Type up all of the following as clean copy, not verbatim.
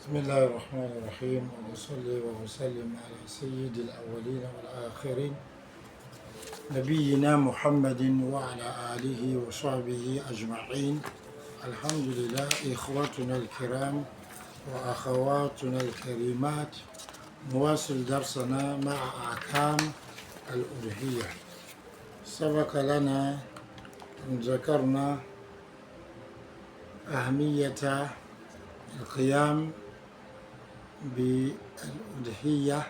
بسم الله الرحمن الرحيم وأصلي وأسلم على سيد الأولين والآخرين نبينا محمد وعلى آله وصحبه أجمعين. الحمد لله إخوتنا الكرام وأخواتنا الكريمات، نواصل درسنا مع أحكام الأضحية. سبق لنا أن ذكرنا أهمية القيام بالأضحية،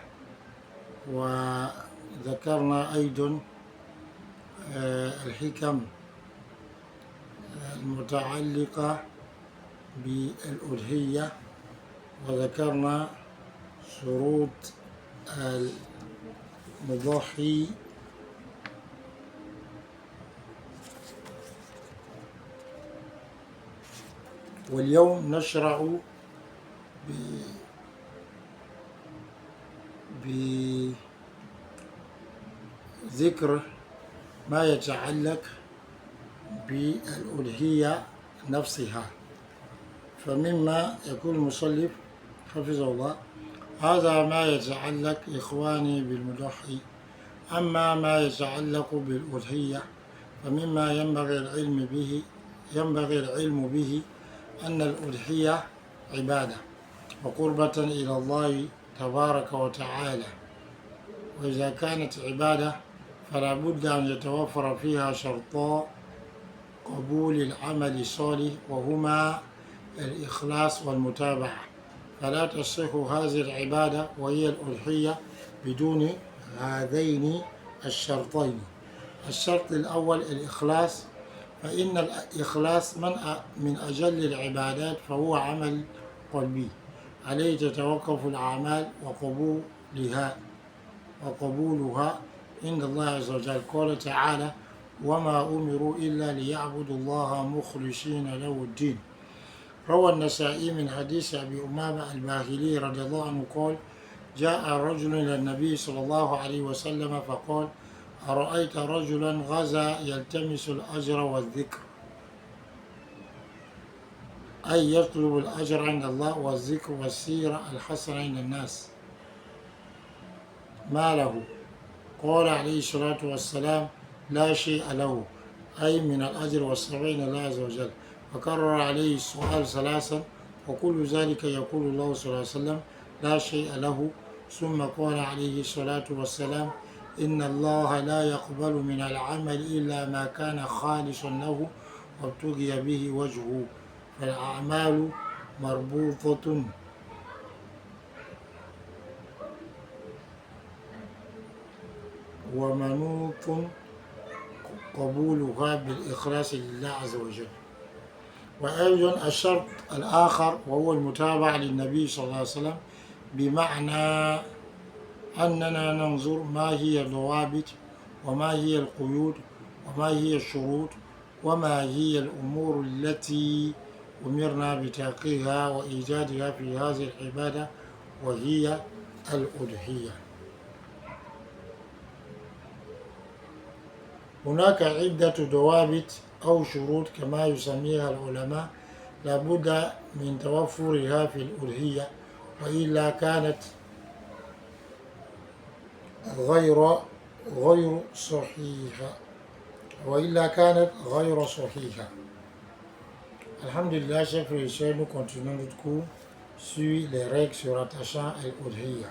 وذكرنا أيضا الحكم المتعلقة بالأضحية، وذكرنا شروط المضحي. واليوم نشرع بذكر ما يتعلق بالأضحية نفسها. فمما يقول المصنف حفظه الله: هذا ما يتعلق إخواني بالمضحي. أما ما يتعلق بالأضحية فمما ينبغي العلم به أن الأضحية عبادة وقربة إلى الله تبارك وتعالى، وإذا كانت عبادة فلا بد أن يتوفر فيها شرطا قبول العمل الصالح، وهما الإخلاص والمتابعة. فلا تصح هذه العبادة وهي الأضحية بدون هذين الشرطين. الشرط الأول الإخلاص، فإن الإخلاص من أجل العبادات، فهو عمل قلبي عليه تتوقف الأعمال وقبولها عند الله عز وجل. قال تعالى: وما أمروا إلا ليعبدوا الله مخلصين له الدين. روى النسائي من حديث أبي أمامة الباهلي رضي الله عنه قال: جاء رجل إلى النبي صلى الله عليه وسلم فقال: أرأيت رجلا غزا يلتمس الأجر والذكر، أي يطلب الأجر عند الله والذكر والسيرة الحسنة عند الناس، ما له؟ قال عليه الصلاة والسلام: لا شيء له، أي من الأجر والثواب عند الله عز وجل. فكرر عليه السؤال ثلاثا، وكل ذلك يقول الله صلى الله عليه وسلم: لا شيء له. ثم قال عليه الصلاة والسلام: إن الله لا يقبل من العمل إلا ما كان خالصا له وابتغي به وجهه، فالأعمال مربوطة ومنوط قبولها بالإخلاص لله عز وجل. وأيضا الشرط الآخر وهو المتابعة للنبي صلى الله عليه وسلم، بمعنى أننا ننظر ما هي الضوابط وما هي القيود وما هي الشروط وما هي الأمور التي أمرنا بتحقيقها وإيجادها في هذه العبادة، وهي الأضحية. هناك عدة ضوابط أو شروط كما يسميها العلماء لابد من توفرها في الأضحية، وإلا كانت غير صحيحة. Alhamdulillah, chers frères et sœurs, nous continuons notre cours sur les règles se rattachant à l'Udhiyya.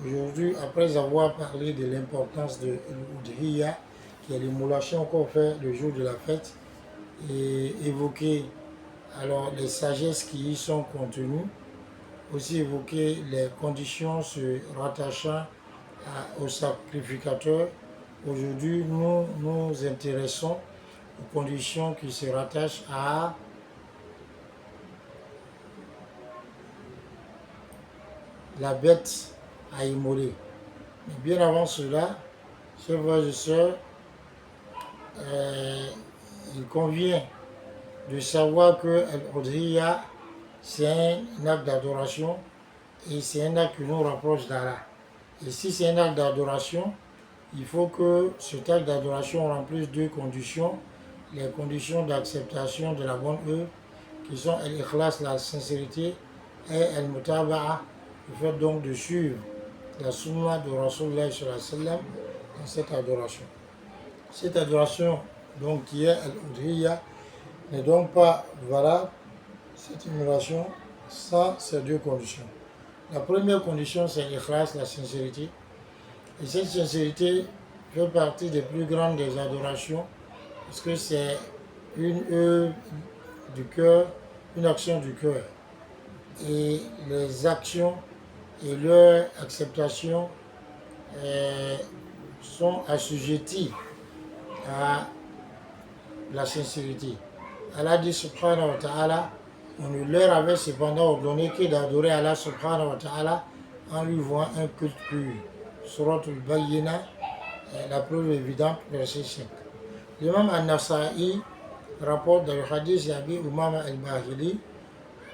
Aujourd'hui, après avoir parlé de l'importance de l'Udhiyya, qui est l'émulation qu'on fait le jour de la fête, et évoquer alors les sagesses qui y sont contenues, aussi évoquer les conditions se rattachant au sacrificateur. Aujourd'hui, nous nous intéressons aux conditions qui se rattachent à la bête à immoler. Mais bien avant cela, chers frères et sœurs, il convient de savoir que l'Udhiyya, c'est un acte d'adoration et c'est un acte qui nous rapproche d'Allah. Et si c'est un acte d'adoration, il faut que cet acte d'adoration remplisse deux conditions: les conditions d'acceptation de la bonne œuvre, qui sont l'ikhlas, la sincérité, et al-mutaba'a, le fait donc de suivre la sunna de Rasulullah sallallahu alayhi wa sallam dans cette adoration. Cette adoration donc qui est al-udhiyya n'est donc pas valable, cette immolation, sans ces deux conditions. La première condition, c'est l'ikhlas, la sincérité. Et cette sincérité fait partie des plus grandes des adorations, parce que c'est une œuvre du cœur, une action du cœur. Et les actions et leur acceptation sont assujetties à la sincérité. Allah dit subhanahu wa ta'ala, on ne leur avait cependant ordonné que d'adorer Allah subhanahu wa ta'ala en lui vouant un culte pur. Surat al-Bayyina, la preuve évidente, verset 5. L'imam al-Nasa'i rapporte dans le hadith d'Abi Umama al-Bahili,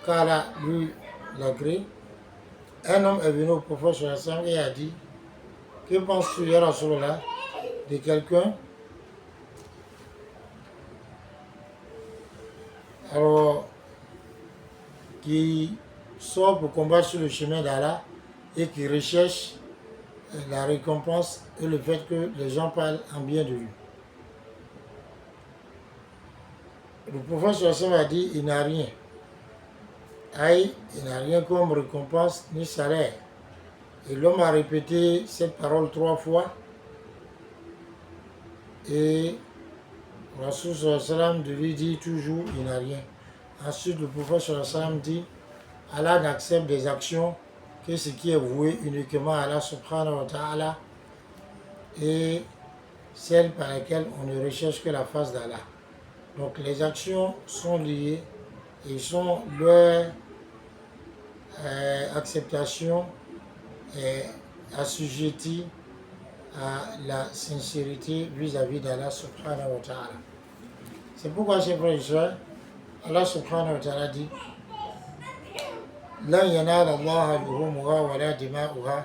qu'Allah lui l'agrée, un homme est venu au prophète sallallahu alayhi wa sallam et a dit, que penses-tu, ya Rasulallah, de quelqu'un alors qui sort pour combattre sur le chemin d'Allah et qui recherche la récompense et le fait que les gens parlent en bien de lui. Le prophète sallallahu alayhi wa sallam a dit, il n'a rien. Il n'a rien comme récompense ni salaire. Et l'homme a répété cette parole 3 fois. Et Rasul sallallahu alayhi wa sallam de lui dit toujours, il n'a rien. Ensuite, le prophète sallallahu alayhi wa sallam dit, Allah n'accepte des actions que ce qui est voué uniquement à Allah subhanahu wa ta'ala et celles par lesquelles on ne recherche que la face d'Allah. Donc les actions sont liées et sont leur acceptation est assujettie à la sincérité vis-à-vis d'Allah subhanahu wa ta'ala. C'est pourquoi, chers frères et sœurs, Allah subhanahu wa ta'ala dit لن ينال الله لحومها ولا دماؤها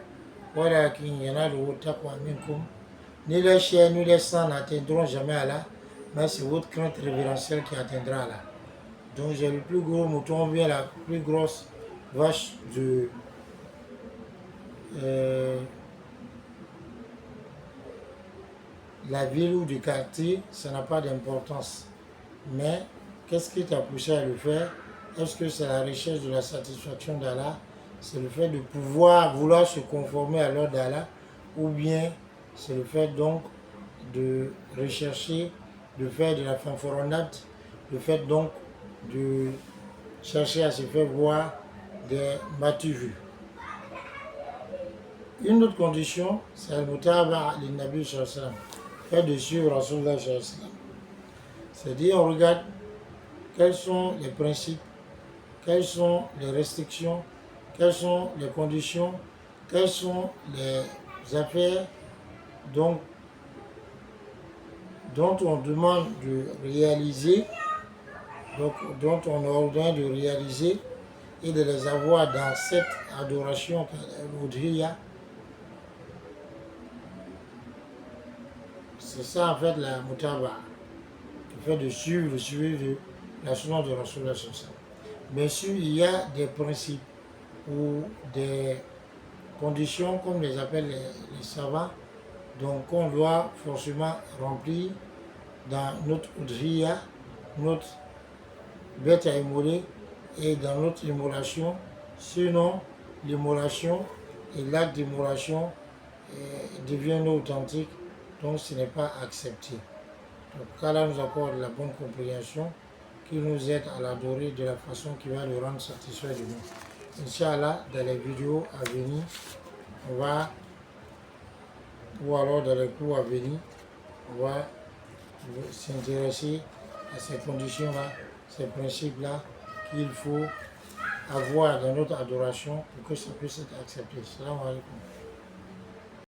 ولكن يناله التقوى منكم. Ni les chairs ni les sangs n'atteindront jamais Allah, mais c'est votre crainte révérentielle qui atteindra Allah. Donc j'ai le plus gros mouton, bien la plus grosse vache de la ville ou du quartier, ça n'a pas d'importance. Mais qu'est-ce qui t'a poussé à le faire? Est-ce que c'est la recherche de la satisfaction d'Allah? C'est le fait de vouloir se conformer à l'ordre d'Allah? Ou bien c'est le fait donc de rechercher, de faire de la fanfaronnade, le fait donc de chercher à se faire voir des m'as-tu-vu? Une autre condition, c'est al-mutaba' al-nabi sallallahu alayhi wa sallam, fait de suivre Rasulullah sallallahu alayhi wa sallam. C'est-à-dire, on regarde quels sont les principes, quelles sont les restrictions, quelles sont les conditions, quelles sont les affaires dont on demande de réaliser, donc dont on ordonne de réaliser et de les avoir dans cette adoration l'udhiyya. C'est ça en fait la mutaba, le fait de suivre le suivi de la sunna de Rasulullah sallallahu alayhi wa sallam. Bien sûr, il y a des principes ou des conditions, comme les appellent les savants, donc on doit forcément remplir dans notre udhiyya, notre bête à immoler et dans notre immolation. Sinon, l'immolation et l'acte d'immolation devient non authentique, donc ce n'est pas accepté. Donc qu'Allah nous accorde la bonne compréhension, qui nous aide à l'adorer de la façon qui va le rendre satisfait de nous. Inch'Allah, dans les vidéos à venir, ou alors dans les cours à venir, on va s'intéresser à ces conditions-là, ces principes-là qu'il faut avoir dans notre adoration pour que ça puisse être accepté. Salam alaikum.